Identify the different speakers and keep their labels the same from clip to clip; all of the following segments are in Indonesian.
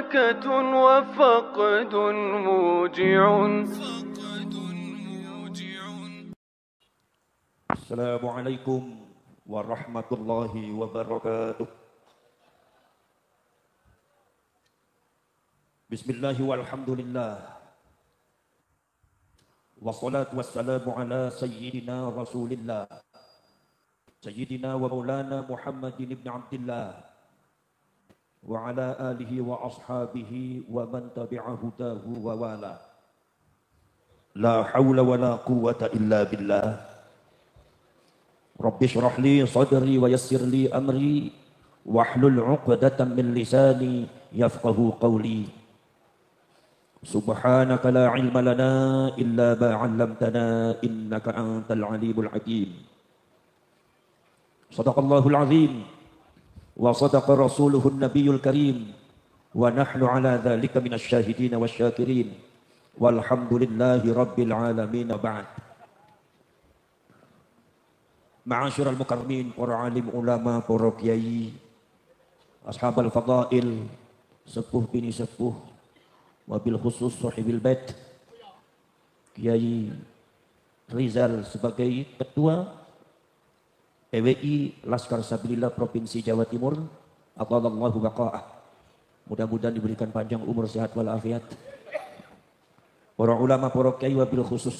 Speaker 1: بركة وفقد موجع.
Speaker 2: السلام عليكم ورحمة الله وبركاته. بسم الله والحمد لله والصلاة والسلام على سيدنا رسول الله سيدنا ومولانا محمد بن عبد الله وعلى آله وأصحابه ومن تبع هداه ووالاه. لا حول ولا قوة إلا بالله. رب اشرح لي صدري ويسر لي أمري واحلل عقدة من لساني يفقه قولي. سبحانك لا علم لنا إلا ما علمتنا إنك أنت العليم الحكيم. صدق الله العظيم وصدق رسوله النبي الكريم ونحن على ذلك من الشاهدين والشاكرين والحمد لله رب العالمين. بعد. Ma'asyiral mukarramin, para alim ulama, para kiai, ashabal fadail, sepuh bini sepuh, wabil khusus sahibil bait, Kiai Rizal sebagai ketua PWI Laskar Sabilillah Provinsi Jawa Timur, aqallallahu baqa'ah. Mudah-mudahan diberikan panjang umur, sehat walafiat. Para ulama, para kiai, wabil khusus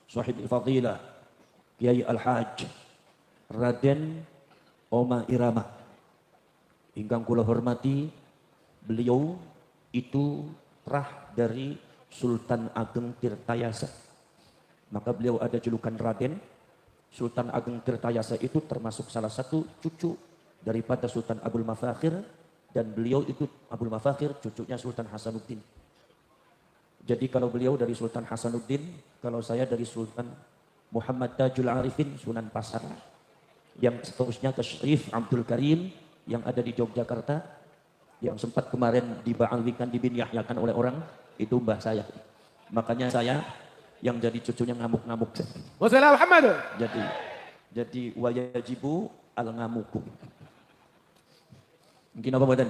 Speaker 2: sahibil fadilah Kiai Al-Haj Raden Oma Irama, ingkang kula hormati, beliau itu rah dari Sultan Ageng Tirtayasa. Maka beliau ada julukan Raden. Sultan Ageng Tirtayasa itu termasuk salah satu cucu daripada Sultan Abdul Mafakhir, dan beliau itu Abdul Mafakhir cucunya Sultan Hasanuddin. Jadi kalau beliau dari Sultan Hasanuddin, kalau saya dari Sultan Muhammad Tajul Arifin Sunan Pasar, yang seterusnya ke Syarif Abdul Karim yang ada di Yogyakarta, yang sempat kemarin diba'alwikan, dibinyahakan oleh orang, itu mbah saya. Makanya saya yang jadi cucunya ngamuk-ngamuk.
Speaker 3: Wassalamualaikum.
Speaker 2: Jadi wayajibu al ngamuku. Mungkin apa badan?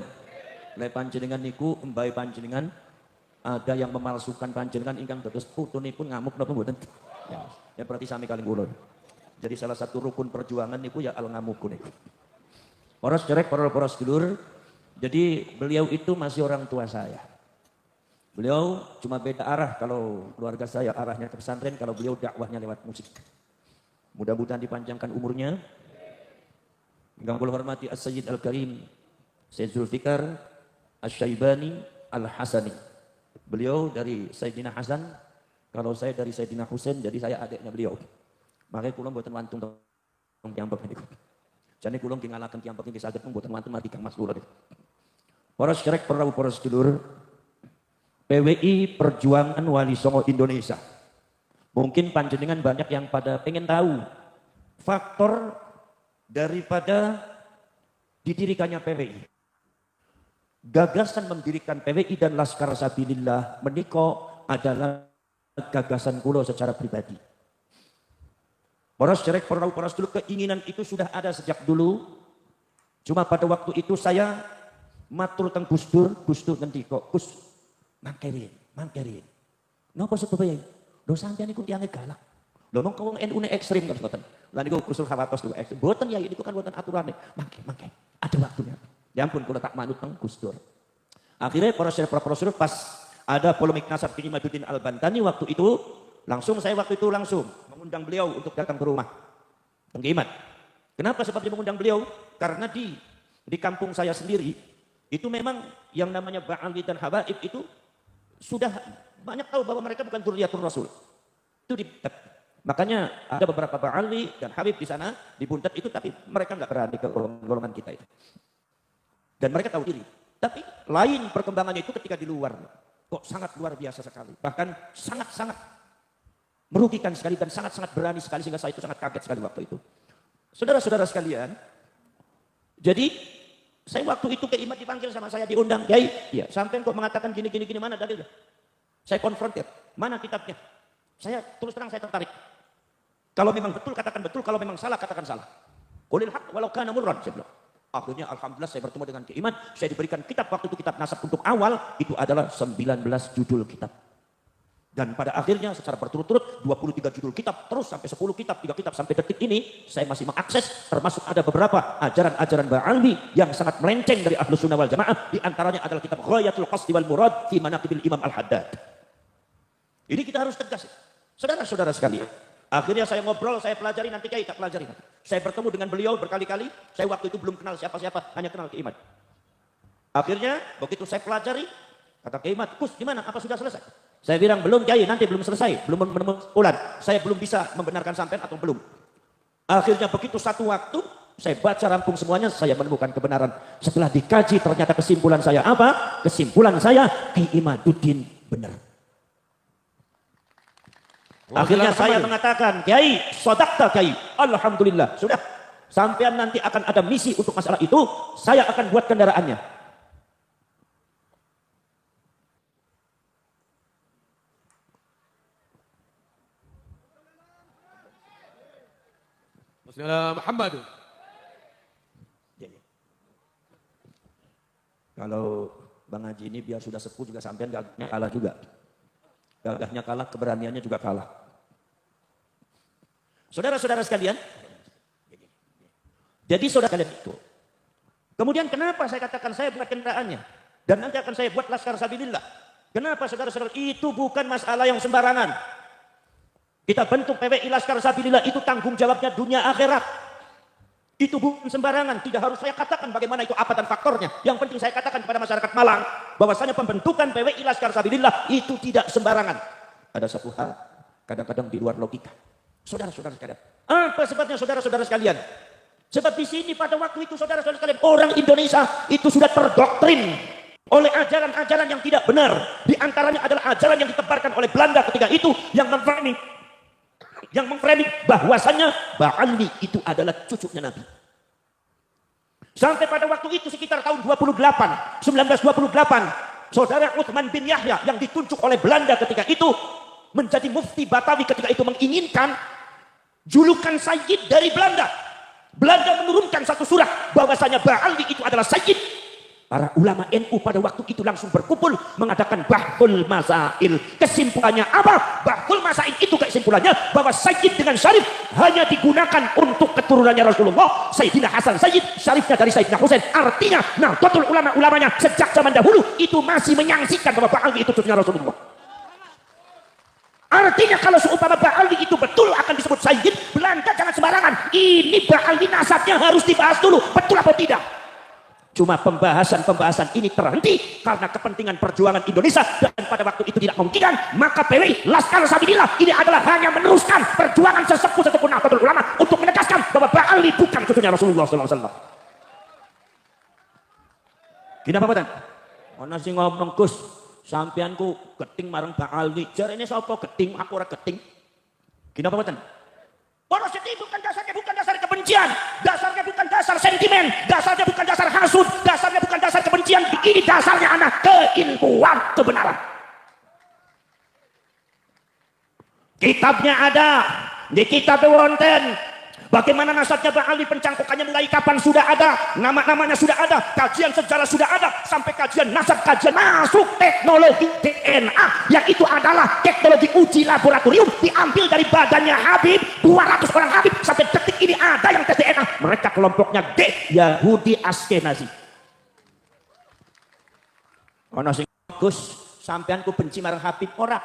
Speaker 2: Le panjenengan niku mbae panjenengan ada yang memalsukan panjenengan ingkang dados putunipun ngamuk napa mboten? Ya berarti sami kalih kula. Jadi salah satu rukun perjuangan niku ya al ngamuku niku. Poros cerek, poros dulur. Jadi beliau itu masih orang tua saya. Beliau cuma beda arah, kalau keluarga saya arahnya ke pesantren, kalau beliau dakwahnya lewat musik. Mudah-mudahan dipanjangkan umurnya. Yang kula hormati As-Sayyid Al-Karim Sayyid Zulfikar Asy-Syaibani Al-Hasani. Beliau dari Sayyidina Hasan, kalau saya dari Sayyidina Husain, jadi saya adiknya beliau. Makanya kula mboten wantun teng piyambak niku. Jane kula nggih ngalaken piyambak niki saged mboten wantun mati Kang Mas kula. Para syrek, para sedulur, PWI Perjuangan Wali Songo Indonesia. Mungkin panjenengan banyak yang pada pengen tahu faktor daripada didirikannya PWI. Gagasan mendirikan PWI dan Laskar Sabilillah menika adalah gagasan kula secara pribadi. Para syrek, para dulu, keinginan itu sudah ada sejak dulu. Cuma pada waktu itu saya matur teng Gus Dur ngendika, Gus, mangkerin. Napa sebabnya? Lho sampeyan niku tiyang galak. Lho mong wong NU ne ekstrem kan mboten. Lah niku usul khawatos niku ekstrem. Mboten ya niku kan mboten aturane. Mangke. Ada waktunya. Ya ampun kula tak manut teng Gus Dur. Akhirnya para syrek pas ada polemik nasab Imaduddin Al-Bantani waktu itu, langsung mengundang beliau untuk datang ke rumah Penggimat. Kenapa seperti mengundang beliau? Karena di kampung saya sendiri itu memang yang namanya Ba'alwi dan Habaib itu sudah banyak tahu bahwa mereka bukan dzurriyyatur Rasul. Itu makanya ada beberapa Ba'alwi dan Habib di sana di Buntet itu, tapi mereka nggak berani ke golongan kita itu. Dan mereka tahu diri. Tapi lain perkembangannya itu ketika di luar. Kok sangat luar biasa sekali. Bahkan sangat-sangat merugikan sekali dan sangat-sangat berani sekali, sehingga saya itu sangat kaget sekali waktu itu. Saudara-saudara sekalian, jadi saya waktu itu ke Imat dipanggil sama saya, diundang, Kiai, ya, sampai kok mengatakan gini, mana dalilnya? Saya konfrontir, mana kitabnya? Saya terus terang saya tertarik. Kalau memang betul katakan betul, kalau memang salah katakan salah. Qulil haq walau kana murran, saya bilang. Akhirnya alhamdulillah saya bertemu dengan Kiai Iman. Saya diberikan kitab, waktu itu kitab nasab untuk awal. Itu adalah 19 judul kitab. Dan pada akhirnya secara berturut-turut 23 judul kitab. Terus sampai 10 kitab, 3 kitab sampai detik ini. Saya masih mengakses. Termasuk ada beberapa ajaran-ajaran Ba'alwi yang sangat melenceng dari Ahlus Sunnah wal Jamaah. Di antaranya adalah kitab Ghayatul Qasdi wal Murad fi Manaqibil Imam Al-Haddad. Ini kita harus tegas. Saudara-saudara sekalian. Akhirnya saya ngobrol, saya pelajari, nanti Kiai tak pelajari. Saya bertemu dengan beliau berkali-kali. Saya waktu itu belum kenal siapa-siapa, hanya kenal Kiai Iman. Akhirnya begitu saya pelajari, kata Kiai Iman, Gus gimana, apa sudah selesai? Saya bilang belum Kiai, nanti belum selesai, belum menemukan. Saya belum bisa membenarkan sampean atau belum. Akhirnya begitu satu waktu, saya baca rampung semuanya, saya menemukan kebenaran. Setelah dikaji ternyata kesimpulan saya apa? Kesimpulan saya, Kiai Imaduddin benar. Akhirnya saya mengatakan, Kiai, sodakta Kiai. Alhamdulillah, sudah. Sampean nanti akan ada misi untuk masalah itu, saya akan buat kendaraannya.
Speaker 3: Bismillah Muhammad.
Speaker 2: Kalau Bang Haji ini biar sudah sepuh juga sampean gagahnya kalah juga. Gagahnya kalah, keberaniannya juga kalah. Saudara-saudara sekalian, jadi saudara kalian itu. Kemudian kenapa saya katakan saya buat kendaraannya? Dan nanti akan saya buat laskar sabilillah. Kenapa saudara-saudara? Itu bukan masalah yang sembarangan. Kita bentuk PWI Laskar Sabilillah itu tanggung jawabnya dunia akhirat. Itu bukan sembarangan. Tidak harus saya katakan bagaimana itu apa dan faktornya. Yang penting saya katakan kepada masyarakat Malang. Bahwasanya pembentukan PWI Laskar Sabilillah itu tidak sembarangan. Ada satu hal kadang-kadang di luar logika. Saudara-saudara sekalian. Apa sebabnya saudara-saudara sekalian? Sebab di sini pada waktu itu saudara-saudara sekalian. Orang Indonesia itu sudah terdoktrin oleh ajaran-ajaran yang tidak benar. Di antaranya adalah ajaran yang ditebarkan oleh Belanda ketika itu. Yang memframing bahwasanya Ba'alwi itu adalah cucunya Nabi. Sampai pada waktu itu sekitar tahun 1928, saudara Uthman bin Yahya yang ditunjuk oleh Belanda ketika itu menjadi mufti Batawi ketika itu menginginkan julukan Sayyid dari Belanda. Belanda menurunkan satu surah bahwasanya Ba'alwi itu adalah Sayyid. Para ulama NU pada waktu itu langsung berkumpul mengadakan Bahthul Masail. Kesimpulannya apa? Bahthul Masail itu kesimpulannya bahwa Sayyid dengan Syarif hanya digunakan untuk keturunannya Rasulullah. Sayyidina Hasan Sayyid, Syarifnya dari Sayyidina Husain. Artinya, Nahdlatul ulama-ulamanya sejak zaman dahulu itu masih menyaksikan bahwa Ba'alwi itu cucunya Rasulullah. Artinya kalau seumpama Ba'alwi itu betul akan disebut Sayyid, Belanda jangan sembarangan. Ini Ba'alwi nasabnya harus dibahas dulu, betul apa tidak? Cuma pembahasan ini terhenti karena kepentingan perjuangan Indonesia dan pada waktu itu tidak memungkinkan, maka PWI Laskar Sabilillah ini adalah hanya meneruskan perjuangan sesepuh Nahdlatul Ulama untuk menegaskan bahwa Ba'alwi bukan cucunya Rasulullah SAW. Kenapa Pak? Ana sing ngomong Gus, sampeanku geting marang Ba'alwi. Jarene sapa geting? Aku ora geting. Kenapa Pak? Poros itu bukan dasar kebencian, dasarnya bukan dasar sentimen, dasarnya bukan dasar hasud, dasarnya bukan dasar kebencian, ini dasarnya anak keilmuan kebenaran. Kitabnya ada, di kitab wonten. Bagaimana nasabnya Ba'alwi, pencangkukannya mulai kapan sudah ada, nama-namanya sudah ada, kajian sejarah sudah ada, sampai kajian nasab, kajian masuk teknologi DNA, yang itu adalah teknologi uji laboratorium, diambil dari badannya Habib, 200 orang Habib, sampai detik ini ada yang tes DNA. Mereka kelompoknya D, Yahudi Askenazi. Ono sing Gus, sampeanku benci marang Habib ora.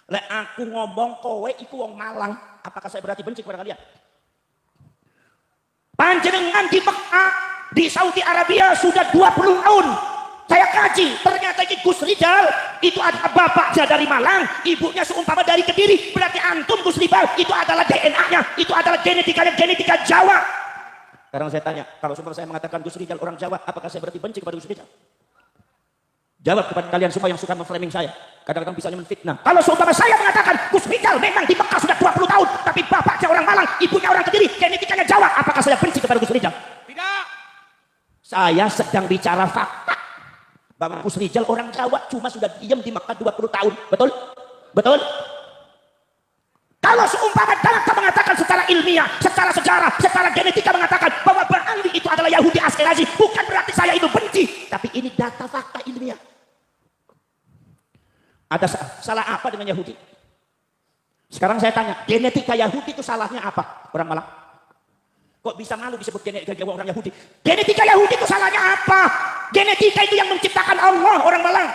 Speaker 2: Lek aku ngomong kowe iku wong Malang, apakah saya berarti benci kepada kalian? Panjenengan di Mekah, di Saudi Arabia sudah 20 tahun. Saya kaji, ternyata ini Gus Rizal itu adalah bapaknya dari Malang, ibunya seumpama dari Kediri. Berarti antum Gus Rizal itu adalah DNA-nya, itu adalah genetika Jawa. Sekarang saya tanya, kalau saya mengatakan Gus Rizal orang Jawa, apakah saya berarti benci kepada Gus Rizal? Jawab kepada kalian semua yang suka memframing saya. Kadang-kadang bisa menfitnah. Kalau seumpama saya mengatakan Gus Rizal memang di Mekah sudah 20 tahun, tapi bapaknya orang Malang, ibunya orang Kediri, genetikanya Jawa, apakah saya benci kepada Gus Rizal?
Speaker 3: Tidak.
Speaker 2: Saya sedang bicara fakta. Bahwa Gus Rizal orang Jawa cuma sudah diam di Mekah 20 tahun. Betul? Betul? Kalau seumpama Dalaka mengatakan secara ilmiah, secara sejarah, secara genetika mengatakan bahwa Ba'ali itu adalah Yahudi Askerazi, bukan berarti saya itu benci. Tapi ini data fakta ilmiah. Ada salah apa dengan Yahudi? Sekarang saya tanya, genetika Yahudi itu salahnya apa? Orang Malang. Kok bisa malu disebut genetika orang Yahudi? Genetika Yahudi itu salahnya apa? Genetika itu yang menciptakan Allah, orang Malang.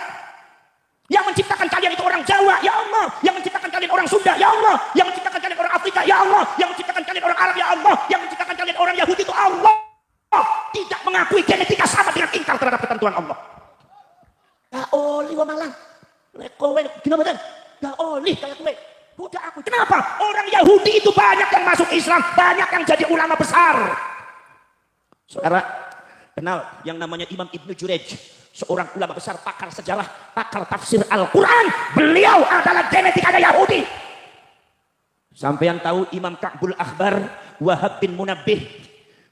Speaker 2: Yang menciptakan kalian itu orang Jawa, ya Allah. Yang menciptakan kalian orang Sunda, ya Allah. Yang menciptakan kalian orang Afrika, ya Allah. Yang menciptakan kalian orang Arab, ya Allah. Yang menciptakan kalian orang Yahudi itu Allah. Tidak mengakui genetika sama dengan ingkar terhadap ketentuan Allah. Ya oli wa Malang. Kowe gimana kan? Ya oli kayak kowe. Udah aku. Kenapa? Orang Yahudi itu banyak yang masuk Islam, banyak yang jadi ulama besar. Saudara kenal yang namanya Imam Ibnu Jurayj, seorang ulama besar, pakar sejarah, pakar tafsir Al-Quran. Beliau adalah genetikanya Yahudi. Sampai yang tahu Imam Ka'bul Akhbar, Wahab bin Munabbih,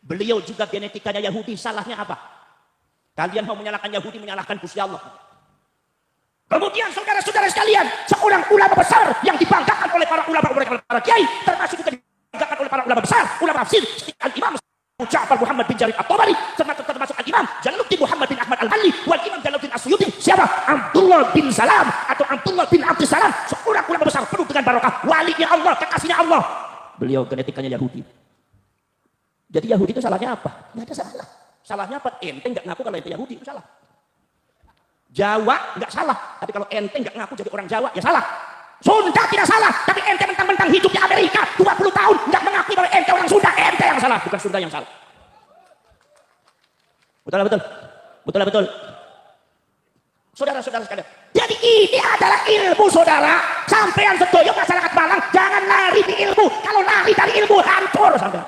Speaker 2: beliau juga genetikanya Yahudi. Salahnya apa? Kalian mau menyalahkan Yahudi, menyalahkan Gusti Allah. Kemudian saudara-saudara sekalian, seorang ulama besar yang dibanggakan oleh para ulama, oleh para kiai, termasuk juga dibanggakan oleh para ulama besar, ulama tafsir, Al-Imam Ja'far Muhammad bin Jarir At-Tabari, termasuk Al-Imam Jalaluddin Muhammad bin Ahmad Al-Halli, wal Imam Jalaluddin As-Suyuti. Siapa? Abdullah bin Salam atau Abdullah bin Abdussalam, seorang ulama besar penuh dengan barokah, walinya Allah, kekasihnya Allah. Beliau genetikanya Yahudi. Jadi Yahudi itu salahnya apa? Nggak ada salah. Salahnya apa? Ente nggak ngaku kalau ente Yahudi, itu salah. Jawa nggak salah, tapi kalau ente nggak ngaku jadi orang Jawa, ya salah. Sunda tidak salah, tapi ente mentang-mentang hidup di Amerika 20 tahun nggak mengakui bahwa ente orang Sunda, ente yang salah, bukan Sunda yang salah. Betul. Saudara-saudara sekalian, jadi ini adalah ilmu saudara. Sampean sedoyo masyarakat Malang, jangan lari di ilmu. Kalau lari dari ilmu hancur sampean.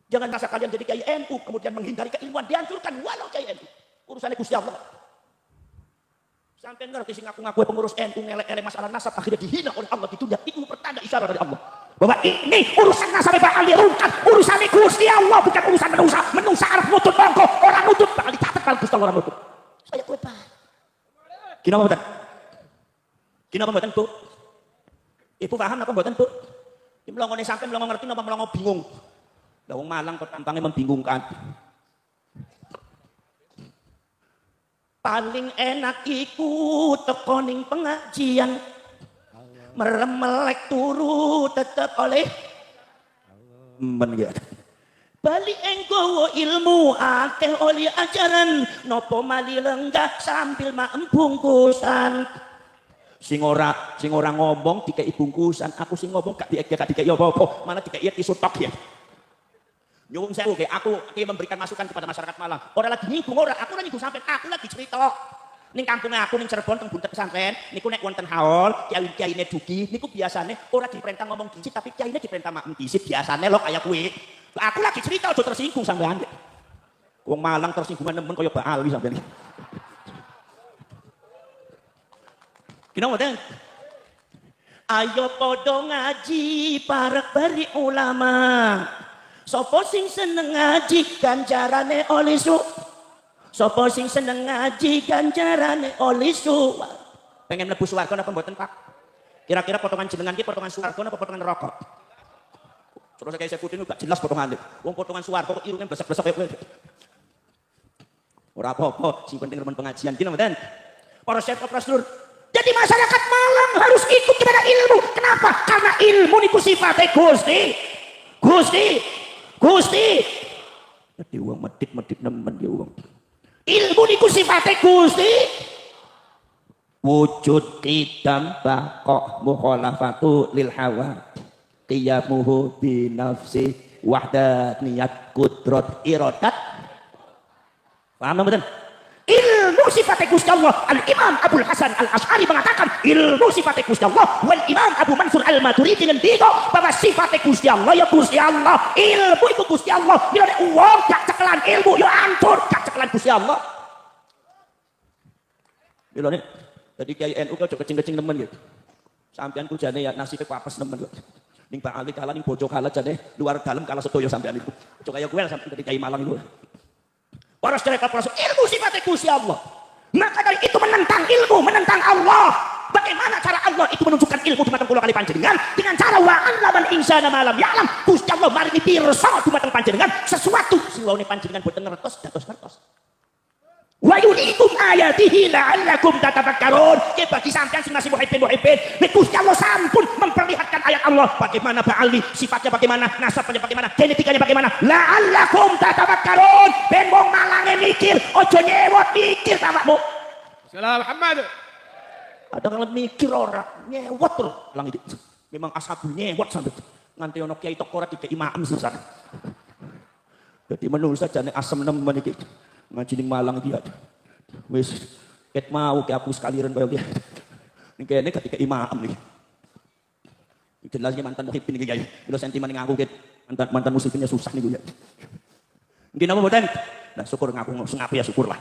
Speaker 2: Jangan rasa kalian jadi kiai NU kemudian menghindari keilmuan, dihancurkan walau kiai NU. Urusannya Gusti Allah. Sampai ngerti sih ngaku-ngaku pengurus NU ngelek-elek masalah nasab, akhirnya dihina oleh Allah di dunia. Itu pertanda isyarat dari Allah bahwa ini urusan nasab bakal dirungkat, urusan Gusti Allah, bukan urusan manusia. Manusia arep nutut monggo, orang nutut bakal dicatat kalau Gusti Allah orang nutut. Saya kowe Pak. Kinapa mboten Bu? Ibu paham apa mboten Bu? Iki mlongone sampean mlongo ngerti napa mlongo bingung. Lah wong Malang kok tampangnya membingungkan. Paling enak iku teko ning pengajian, meremelek turu tetep oleh men ya. Bali enggowo ilmu akeh oleh ajaran, nopo mali lenggah sambil maem bungkusan. Sing ora ngomong dikei bungkusan, aku sing ngomong gak dikei apa-apa, malah dikei tisu tok ya. Nyuwun sewu, aku memberikan masukan kepada masyarakat Malang. Orang lagi nyinggung orang, aku lagi sampean, aku lagi cerita. Ning kampung aku ning Cirebon teng Buntet pesantren, niku nek wonten haul, kiai-kiaine dugi, niku biasane ora diperintah ngomong disit, tapi kiaine diperintah maem disit, biasane lho kaya kuwi. Aku lagi cerita aja tersinggung sampean. Wong Malang tersinggungan nemen kaya Ba'ali sampean. Kina mboten? Ayo padha ngaji parek bari ulama. Sopo sing seneng ngaji ganjarane oleh su. Sopo sing seneng ngaji ganjarane oleh su. Pengen mlebu swarga napa mboten Pak? Kira-kira potongan jenengan ki potongan swarga napa potongan neraka? Terus kayak saya putih gak jelas potongannya. Wong potongan swarga kok irunge blesek-blesek kowe. Ora apa-apa, sing penting remen pengajian ki mboten. Para syekh para sedulur. Jadi masyarakat Malang harus ikut kepada ilmu. Kenapa? Karena ilmu niku sifate Gusti. Jadi uang medit nemen ya uang. Ilmu niku sifate Gusti. Wujud qidam baqo mukhalafatu lil hawa. Qiyamuhu bi nafsi wahdaniyat qudrat iradat. Paham mboten? Ilmu sifat Gusti Allah. Al-Imam Abul Hasan Al-Asy'ari mengatakan ilmu sifat Gusti Allah. Wal Imam Abu Mansur Al-Maturidi ngendika bahwa sifat Gusti Allah ya Gusti Allah. Ilmu itu Gusti Allah. Bila ada uang gak cekelan ilmu ya hancur gak cekelan Gusti Allah. Bila nih jadi kiai NU kok kecing-kecing nemen gitu. Sampean ku jane ya nasibe apes nemen kok. Ning Ba'ali kalah ning bojo kalah jane luar dalem kalah sedaya sampean itu. Cok kaya kowe sampean dadi kiai Malang itu. Para sedherek ilmu sifatnya Gusti Allah. Maka dari itu menentang ilmu, menentang Allah. Bagaimana cara Allah itu menunjukkan ilmu dumateng kula kali panjenengan? Dengan cara wa 'allamal insana ma lam ya'lam. Gusti Allah maringi pirsa dumateng panjenengan sesuatu sing waune panjenengan boten ngertos dados ngertos. Wa yuriikum ayatihi la'allakum tatafakkarun. Bagi sampean sing masih muhibbin, Gusti Allah sampun memperlihatkan ayat Allah bagaimana ba'ali, sifatnya bagaimana, nasabnya bagaimana, genetikanya bagaimana. La'allakum tatafakkarun. Ben wong malange mikir, ojo nyewot mikir awakmu.
Speaker 3: Salam Muhammad.
Speaker 2: Ada kang mikir ora, nyewot terus. Lang iki. Memang asabul nyewot sampe nganti ono kiai tok ora dikek imam susah. Jadi menurut saja nek asem nemen iki. Ngaji ning Malang iki wis ket mau ke aku sekalian koyo iki. Ning kene ketika imam iki. Jelasnya mantan muhibin iki ya. Kalau sentimen ngaku ket mantan musibinnya susah niku ya. Nggih napa mboten? Nah syukur ngaku ya syukur lah.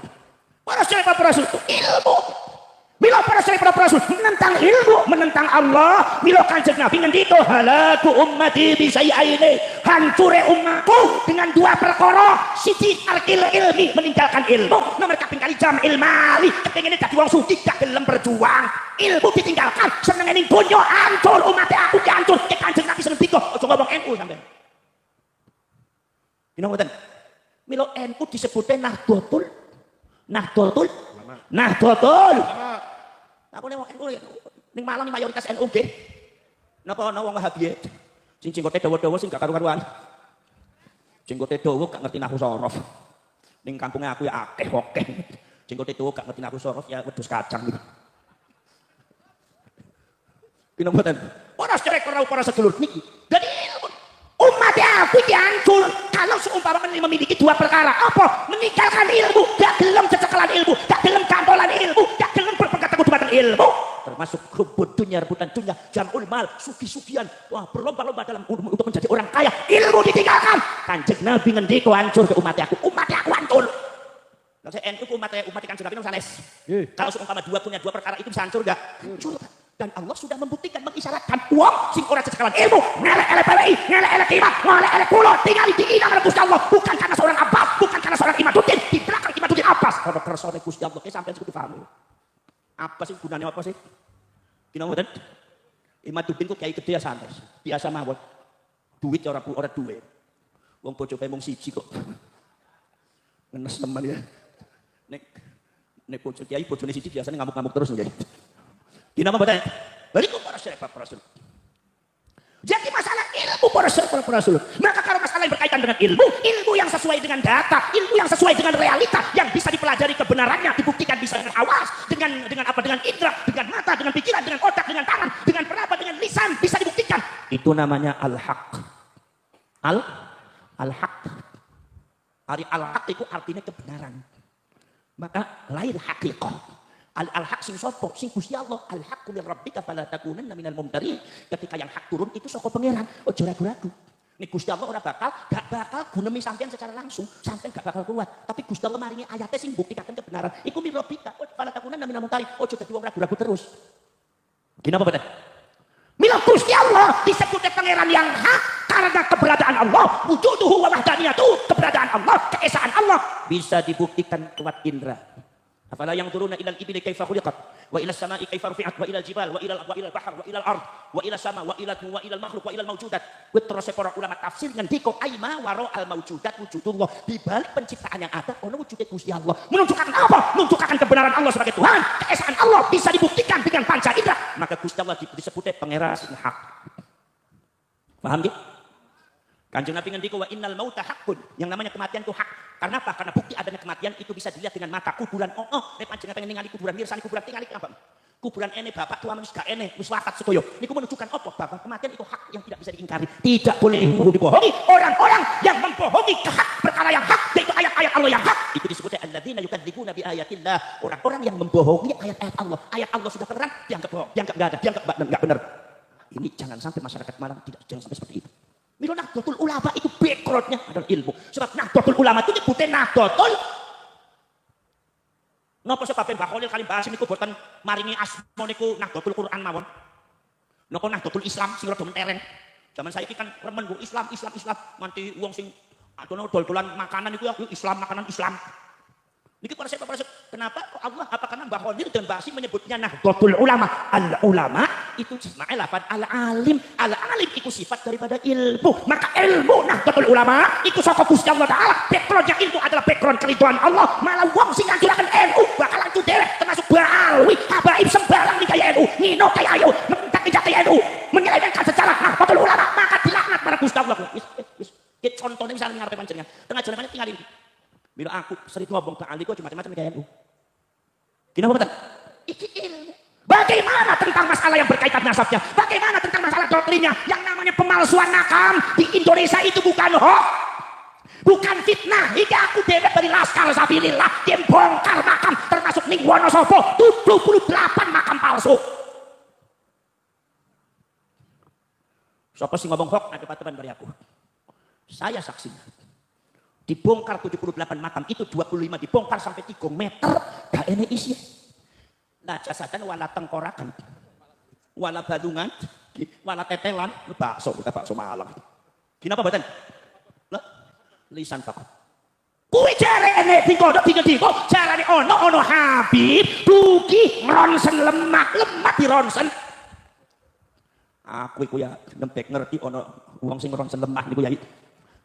Speaker 2: Para sedherek para rasul ilmu. Bila para sedherek para rasul menentang ilmu, menentang Allah, bila kanjeng Nabi ngendika halaku ummati bi syai'aini, hancure umatku dengan dua perkara, siji tarkil ilmi, meninggalkan ilmu, nomor kaping kali jam ilmali, kepengine dadi wong sugih gak gelem berjuang, ilmu ditinggalkan, seneng ning donya hancur umat aku ki hancur, kanjeng Nabi ngendika aja ngomong NU sampean. Dina mboten. Mila NU disebutnya Nahdlatul. Aku nek NU ning Malang mayoritas NU nggih. Napa ana wong Wahabi sing jenggote dawa-dawa sing gak karu-karuan. Jenggote dawa gak ngerti nahwu sorof. Ning kampunge aku ya akeh. Jenggote dawa gak ngerti nahwu sorof ya wedhus kacang gitu. Kena mboten. Para sedherek para sedulur niki. Dadi umat aku dihancur kalau seumpama memiliki dua perkara. Apa? Meninggalkan ilmu, gak gelem cecekelan ilmu, gak gelem kantolan ilmu, gak gelem berpegang teguh dumateng ilmu. Termasuk hubud dunia, rebutan dunia, jamul mal, sugi-sugian, wah berlomba-lomba dalam untuk menjadi orang kaya. Ilmu ditinggalkan. Kanjeng Nabi ngendika hancur ke umat aku hancur. Kalau saya NU umat kanjeng Nabi sanes. Kalau seumpama punya dua perkara itu bisa hancur gak? Hancur. Dan Allah sudah membuktikan, mengisyaratkan wong sing ora cecekelan ilmu, ngelek-elek PWI, ngelek-elek Timah, ngelek-elek Kulo, tinggal diina oleh Gusti Allah, bukan karena seorang Abbas, bukan karena seorang Imaduddin, di belakang Imaduddin Abbas. Kalau kersane Gusti Allah, sampean kudu paham. Apa sih gunanya apa sih? Dina mboten? Imaduddin kok kiai gede santai, biasa mawon. Duit ora duwe. Wong bojoke mung siji kok. Ngenes teman ya. Nek bojo kiai bojone siji biasanya ngamuk-ngamuk terus nggih. Dina mboten? Bariku para sedherek para rasul. Jadi masalah ilmu para rasul. Maka kalau masalah yang berkaitan dengan ilmu yang sesuai dengan data, ilmu yang sesuai dengan realita, yang bisa dipelajari kebenarannya, dibuktikan bisa dengan awas, dengan apa? Dengan indra, dengan mata, dengan pikiran, dengan otak, dengan tangan, dengan peraba, dengan lisan, bisa dibuktikan. Itu namanya al-haq. Al-haq. Al-haq itu artinya kebenaran. Maka lain haqiqah. Al-haq sing sapa? Sing Gusti Allah. Al-haqqu min rabbika fala takunanna minal mumtarin. Ketika yang hak turun itu saka pangeran, ojo ragu-ragu. Nek Gusti Allah ora gak bakal gunemi sampean secara langsung, sampean gak bakal kuat. Tapi Gusti Allah maringi ayate sing buktikan kebenaran. Iku min rabbika fala takunanna minal mumtarin. Ojo dadi wong ragu-ragu terus. Gini apa bener? Mila Gusti Allah disebutnya pangeran yang hak karena keberadaan Allah, wujuduhu wa wahdaniyatuh, keberadaan Allah, keesaan Allah bisa dibuktikan lewat indra. Afala yang turuna ilal ibili kaifa khuliqat wa ila samai kaifa rufi'at wa ila jibal wa ila bahr wa ila ard wa ila sama wa ila makhluk wa ila mawjudat. Terus para ulama tafsir ngendika aima waro al mawjudat wujudullah, di balik penciptaan yang ada ono wujude Gusti Allah. Menunjukkan apa? Menunjukkan kebenaran Allah sebagai Tuhan, keesaan Allah bisa dibuktikan dengan panca indra. Maka Gusti Allah disebutnya pangeran sing hak. Paham nggih? Kanjeng Nabi ngendika wa innal mauta haqqun, yang namanya kematian itu hak. Karena apa? Karena bukti adanya kematian itu bisa dilihat dengan mata. Kuburan nek panjenengan pengen ningali kuburan mirsani kuburan tingali apa? Kuburan ene bapak tua manusia gak ene wis wafat sedoyo. Niku menunjukkan apa? Bahwa kematian itu hak yang tidak bisa diingkari. Tidak boleh dibohongi. Orang-orang yang membohongi hak perkara yang hak, yaitu ayat-ayat Allah yang hak, itu disebutnya alladzina yukadzibuna bi ayatillah. Orang-orang yang membohongi ayat-ayat Allah. Ayat Allah sudah terang, dianggap bohong, dianggap enggak ada, dianggap enggak benar. Ini jangan sampai masyarakat Malang jangan sampai seperti itu. Mila Nahdlatul Ulama itu backgroundnya adalah ilmu. Sebab Nahdlatul Ulama itu nyebutnya Nahdlatul. Napa sebab Mbah Khalil kali bahas niku boten maringi asma niku Nahdlatul Quran mawon. Napa Nahdlatul Islam sing rada mentereng. Zaman saiki kan remen nggo Islam nganti wong sing adono dol-dolan makanan niku ya Islam makanan Islam. Niki para saya, kenapa kok Allah apa karena Mbah Khalil dan Mbah Hasim menyebutnya Nahdlatul Ulama. Al ulama itu jisma'il lafad al alim. Al alim itu sifat daripada ilmu. Maka ilmu Nahdlatul Ulama itu saka Gusti Allah Taala. Backgroundnya itu adalah background keridhaan Allah. Malah wong sing ngancuraken NU bakal ancu dewek termasuk Baalwi, habaib sembarang di kaya NU. Nino kaya ayo mentak kaya NU. Menyelewengkan sejarah Nahdlatul Ulama maka dilaknat pada Gusti Allah. Wis contohnya misalnya ngarepe panjenengan. Tengah jalan tinggal ini. Bila aku sering ngomong ke ahli, kok macam-macam kayak NU. Kenapa betul? Iki ilmu. Bagaimana tentang masalah yang berkaitan nasabnya? Bagaimana tentang masalah doktrinnya? Yang namanya pemalsuan makam di Indonesia itu bukan hoax, bukan fitnah. Ini aku dewek dari Laskar Sabilillah, dia bongkar makam termasuk ning Wonosobo 78 makam palsu. Siapa sih ngomong hoax? Ada teman dari aku. Saya saksinya. Dibongkar 78 makam itu 25 dibongkar sampai 3 meter gak enek isi. Nah jasatan wala tengkorakan, wala badungan, wala tetelan, bakso kita bakso Malang. Kenapa badan? Lisan fakot. Kuwi jare enek dingko jarane ono Habib dugi ronsen lemak di ronsen. Aku iku ya nempek ngerti ono wong sing ronsen lemah niku ya.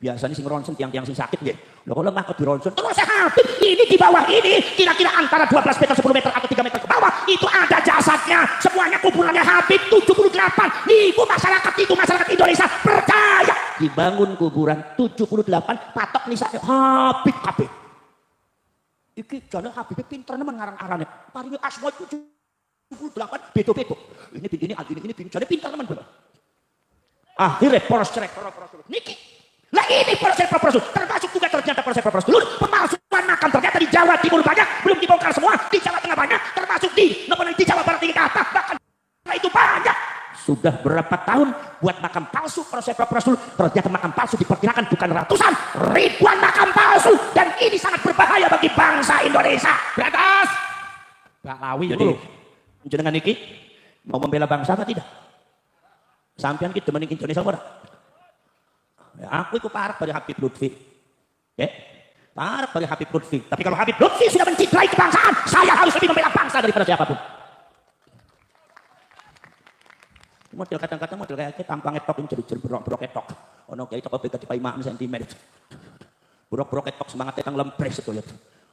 Speaker 2: Biasanya sing ronsen tiang-tiang sing sakit nggih. Lho kok lemah kok di ronsen. Terus Habib ini di bawah ini kira-kira antara 12 meter, 10 meter atau 3 meter ke bawah itu ada jasadnya. Semuanya kuburannya Habib 78. Niku masyarakat Indonesia percaya. Dibangun kuburan 78 patok nisane Habib kabeh. Iki jane Habib pinter nemen ngarang-arane. Paringi asma 78 beda-beda. Ini jane pinter nemen. Akhirnya poros cerek niki. Nah ini proses termasuk juga ternyata proses dulu pemalsuan makam ternyata di Jawa Timur banyak, belum dibongkar semua, di Jawa Tengah banyak, termasuk di Jawa Barat di atas, bahkan itu banyak. Sudah berapa tahun buat makam palsu, proses dulu ternyata makam palsu diperkirakan bukan ratusan, ribuan makam palsu, dan ini sangat berbahaya bagi bangsa Indonesia. Beratas, Mbak Lawi. Jadi jenengan iki mau membela bangsa atau tidak? Sampean kita mending Indonesia ora? Ya, aku itu parah dari Habib Lutfi. Ya, parah dari Habib Lutfi. Tapi kalau Habib Lutfi sudah menciderai kebangsaan, saya harus lebih membela bangsa daripada siapapun. Model kadang-kadang model kayak tampang etok ini jadi berok etok. Ono kayak etok beda di 5 cm. Berok etok semangat tentang lempres itu ya.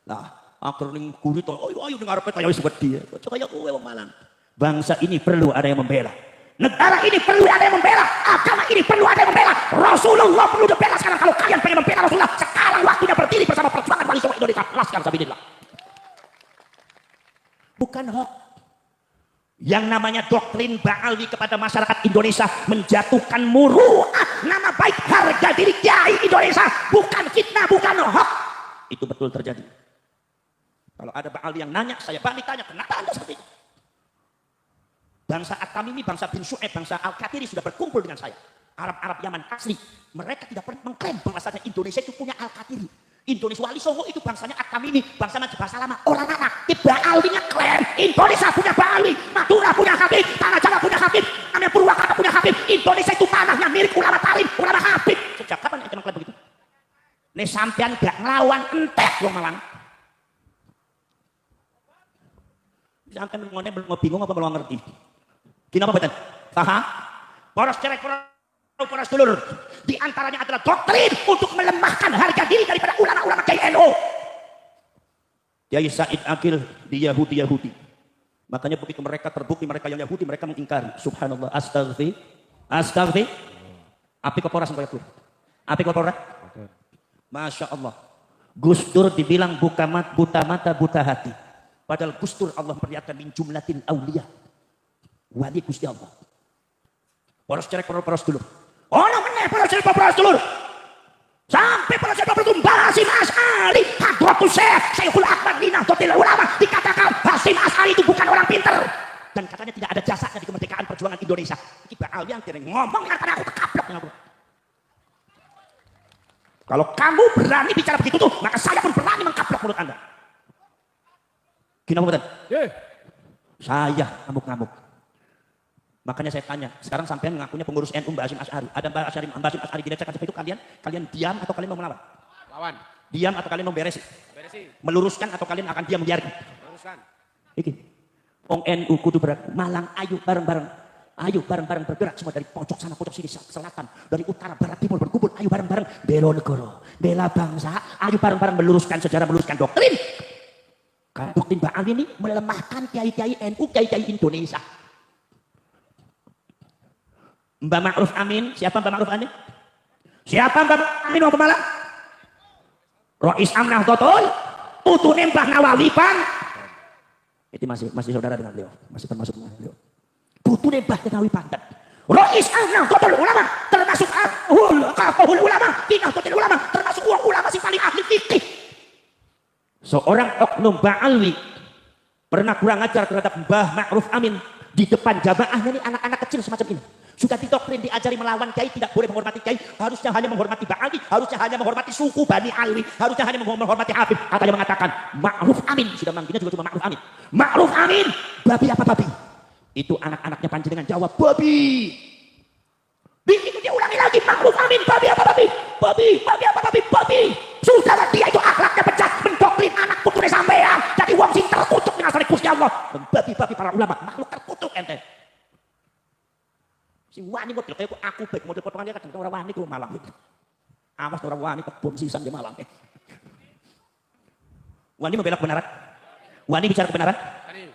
Speaker 2: Nah, akhir ning guru to, ayo dengar apa kayak wis wedi. Kayak kowe wong Malang. Bangsa ini perlu ada yang membela. Negara ini perlu ada yang membela, agama ini perlu ada yang membela, Rasulullah perlu dibela sekarang. Kalau kalian pengen membela Rasulullah, sekarang waktunya berdiri bersama perjuangan mahasiswa Indonesia. Laskar Sabilillah. Bukan hoax. Yang namanya doktrin Baalwi kepada masyarakat Indonesia menjatuhkan muruah nama baik harga diri kiai Indonesia, bukan fitnah, bukan hoax. Itu betul terjadi. Kalau ada Baalwi yang nanya, saya balik tanya, kenapa Anda seperti itu? Bangsa At-Tamimi, bangsa bin Syu'aib, bangsa Al-Katiri sudah berkumpul dengan saya. Arab-Arab Yaman asli. Mereka tidak pernah mengklaim bahwasanya Indonesia itu punya Al-Katiri. Indonesia Wali Songo itu bangsanya At-Tamimi, bangsa Majapahit Lama. Orang anak, Baalwinya klaim Indonesia punya Baalwi, Madura punya Habib, Tanah Jawa punya Habib, Amir Purwakarta punya Habib. Indonesia itu tanahnya milik ulama Talim, ulama Habib. Sejak kapan kita mengklaim begitu? Nih sampean gak ngelawan entek wong Malang. Sampean ngene belum bingung apa belum ngerti? Kenapa betul? Paham? Poros cerek, poros dulur. Di antaranya adalah doktrin untuk melemahkan harga diri daripada ulama-ulama KNU. Kiai Said Akil di Yahudi. Makanya begitu mereka terbukti mereka yang Yahudi, mereka mengingkari. Subhanallah, astagfir. Api keporas sampai itu. Api keporas. Masya Allah. Gus Dur dibilang buta mata, buta hati. Padahal Gus Dur Allah memperlihatkan min jumlatil auliya. Wali Gusti Allah. Poros cerek, poros dulu. Ono meneh poros cerek, poros dulu. Sampai poros cerek, poros dulu. Hasyim Asy'ari, Hadratus Syekh Syekhul Akbar di Nahdlatul Ulama dikatakan Hasyim Asy'ari itu bukan orang pintar. Dan katanya tidak ada jasanya di kemerdekaan perjuangan Indonesia. Ini Baalwi yang kira ngomong karena aku kekaplok. Kalau kamu berani bicara begitu tuh, maka saya pun berani mengkaplok mulut Anda. Gimana betul? Saya ngamuk-ngamuk. Makanya saya tanya, sekarang sampean ngakunya pengurus NU Mbah Hasyim Asy'ari. Ada Mbah Hasyim Asy'ari dilecehkan seperti itu, kalian diam atau kalian mau melawan? Diam atau kalian mau beres? Meluruskan atau kalian akan diam biarkan?
Speaker 3: Meluruskan.
Speaker 2: Iki. Wong NU kudu bergerak. Malang, ayo bareng-bareng. Ayo bareng-bareng bergerak semua dari pojok sana, pojok sini, selatan, dari utara, barat, timur berkumpul. Ayo bareng-bareng bela negara, bela bangsa. Ayo bareng-bareng meluruskan sejarah, meluruskan doktrin. Karena doktrin Ba'al ini melemahkan kiai-kiai NU, kiai-kiai Indonesia. Mbak Ma'ruf Amin, siapa Mbak Ma'ruf Amin? Siapa Mbak Ma'ruf Amin mau Malang? Rois Amnah Totul, Utune Mbah Nawawi Pan. Itu masih saudara dengan beliau, masih termasuk dengan beliau. Utune Mbah Nawawi Panten. Rois Amnah Totul ulama, termasuk Qafahul ulama, Qinatul ulama, termasuk ulama si paling ahli fikih. Seorang oknum Ba'alwi pernah kurang ajar terhadap Mbah Ma'ruf Amin di depan jamaahnya ini anak-anak kecil semacam ini. Sudah didoktrin diajari melawan kiai, tidak boleh menghormati kiai, harusnya hanya menghormati Ba'alwi, harusnya hanya menghormati suku Bani Alwi, harusnya hanya menghormati Habib. Katanya mengatakan Ma'ruf Amin, sudah manggilnya juga cuma Ma'ruf Amin. Ma'ruf Amin, babi apa babi? Itu anak-anaknya panjenengan jawab babi. Begitu dia ulangi lagi Ma'ruf Amin, babi apa babi? Babi apa babi? Babi. Sudahlah dia itu akhlaknya bejat, mendoktrin anak putune sampean. Jadi wong sing terkutuk dengan Gusti Allah. Babi-babi para ulama, makhluk terkutuk ente. Si wani model kayak aku baik model potongannya kadang orang wani ku Malang. Awas orang wani kebom sisan di Malang. Wani membela kebenaran. Wani bicara kebenaran.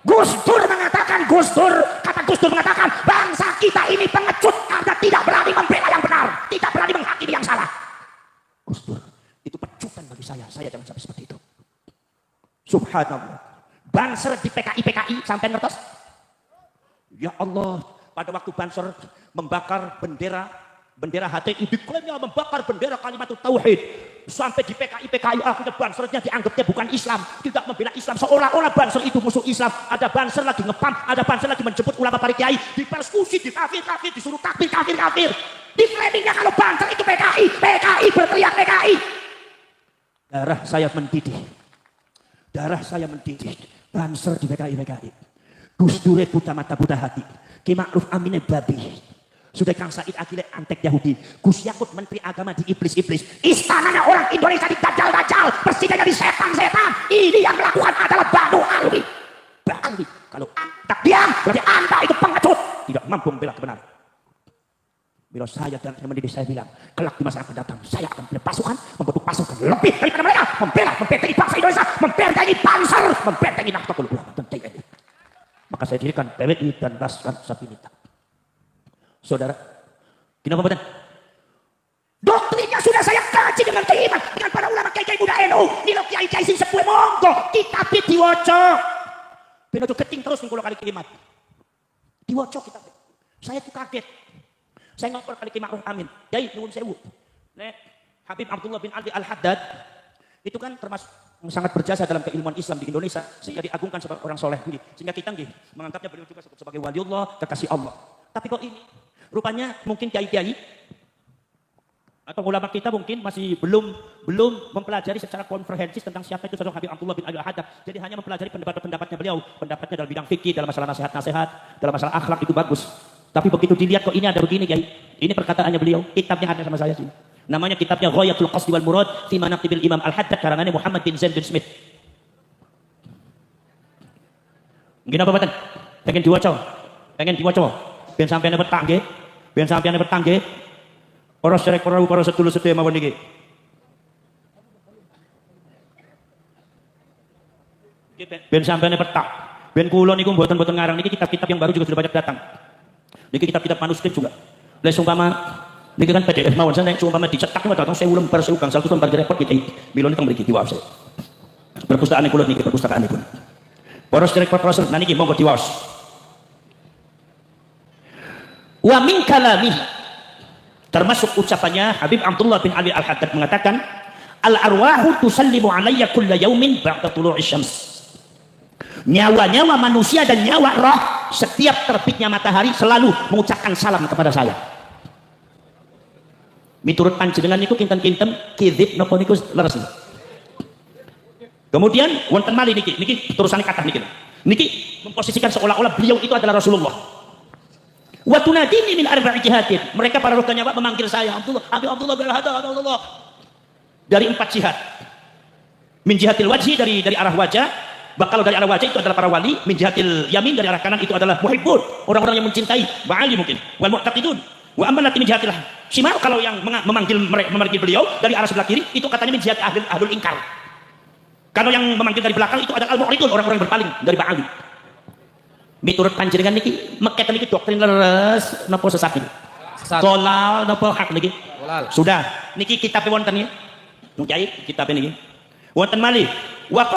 Speaker 2: Gus Dur mengatakan, kata Gus Dur mengatakan bangsa kita ini pengecut karena tidak berani membela yang benar, tidak berani menghakimi yang salah. Gus Dur itu pecutan bagi saya jangan sampai seperti itu. Subhanallah. Banser di PKI sampai ngertos? Ya Allah, pada waktu Banser membakar bendera HTI, diklaimnya membakar bendera kalimat tauhid. Sampai di PKI akhirnya Bansernya dianggapnya bukan Islam, tidak membela Islam, seolah-olah Banser itu musuh Islam. Ada Banser lagi ngepam, ada Banser lagi menjemput ulama para kiai, dipersekusi, dikafir, disuruh takbir, kafir. Diklaimnya kalau Banser itu PKI berteriak PKI. Darah saya mendidih. Banser di PKI. Gus Dur buta mata buta hati. Ki Ma'ruf Amin babi. Sudah Kang Said Akile antek Yahudi. Gus Yakut menteri agama di iblis. Istananya orang Indonesia di dajal. Presidennya di setan. Ini yang melakukan adalah Banu Alwi. Kalau anda diam, berarti anda itu pengecut. Tidak mampu membela kebenaran. Bila saya dan teman didik saya bilang, kelak di masa akan datang, saya akan punya pasukan, membentuk pasukan lebih daripada mereka, membentengi bangsa Indonesia, membentengi Banser, membentengi Nahdlatul Ulama dan TNI. Maka saya dirikan PWI dan Laskar Sabinita. Saudara, kenapa betul? Doktrinnya sudah saya kaji dengan keiman, dengan para ulama kiai muda NU, nilo kiai sing sepuh monggo, kitabnya diwaca. Beno itu keting terus nih kalau kali keiman. Diwaca kitab. Saya tuh kaget. Saya ngapor kali Ma'ruf Amin. Yai, nyuwun sewu. Nek Habib Abdullah bin Ali Al-Haddad itu kan termasuk sangat berjasa dalam keilmuan Islam di Indonesia sehingga diagungkan sebagai orang soleh. Sehingga kita menganggapnya beliau juga sebagai waliullah, kekasih Allah. Tapi kok ini rupanya mungkin kiai-kiai atau ulama kita mungkin masih belum mempelajari secara komprehensif tentang siapa itu sosok Habib Abdullah bin Ali Al-Haddad. Jadi hanya mempelajari pendapatnya beliau. Pendapatnya dalam bidang fikih, dalam masalah nasihat-nasihat, dalam masalah akhlak itu bagus. Tapi begitu dilihat kok ini ada begini kiai. Ini perkataannya beliau, kitabnya ada sama saya sih. Namanya kitabnya Ghayatul Qasdi wal Murad fi Manaqibil Imam Al-Haddad karangannya Muhammad bin Zain bin Smith. Gini apa badan? Pengen diwaca. Ben sampeyan petang nggih. Para serek para sedulur sedaya mawon niki. Ben sampeyan petang. Ben kula niku mboten ngarang niki kitab-kitab yang baru juga sudah banyak datang. Niki kitab-kitab manuskrip juga. Lha umpama niki kan PDF mawon saya umpama dicetak niku datang 1000 lembar 1000 gangsal terus lembar repot kita. Mila niku mriki diwaos. Perpustakaan kula niki perpustakaan pun. Para sedherek profesor niki monggo diwaos. Wa min kalamihi termasuk ucapannya Habib Abdullah bin Ali Al-Haddad mengatakan al arwahu tusallimu alayya kulla yaumin ba'da tulu'i syams. Nyawa-nyawa manusia dan nyawa roh setiap terbitnya matahari selalu mengucapkan salam kepada saya. Miturut panjenengan niku kinten-kinten kidzib napa niku leres. Kemudian wonten malih niki terusane kathah niki. Niki memposisikan seolah-olah beliau itu adalah Rasulullah. Wa tunadini min arba'i jihatin. Mereka para roh nyawa memanggil saya Abdullah bin Al-Haddad Abdullah dari 4 jihad. Min jihatil wajhi dari arah wajah. Kalau dari arah wajah itu adalah para wali. Min jihatil yamin dari arah kanan itu adalah muhibbun, orang-orang yang mencintai, ba'ali mungkin. Wal mu'taqidun. Wa amma lati min jihatil shimal, kalau yang memanggil beliau dari arah sebelah kiri itu katanya min jihat ahlul ingkar. Kalau yang memanggil dari belakang itu adalah al-mu'ridun, orang-orang berpaling dari ba'ali. Miturut panjenengan niki meket niki doktrin leres napa sesat niki? Dolal napa hak niki? Sudah, niki kitab wonten nggih. Kitab niki. Wonten malih. Wa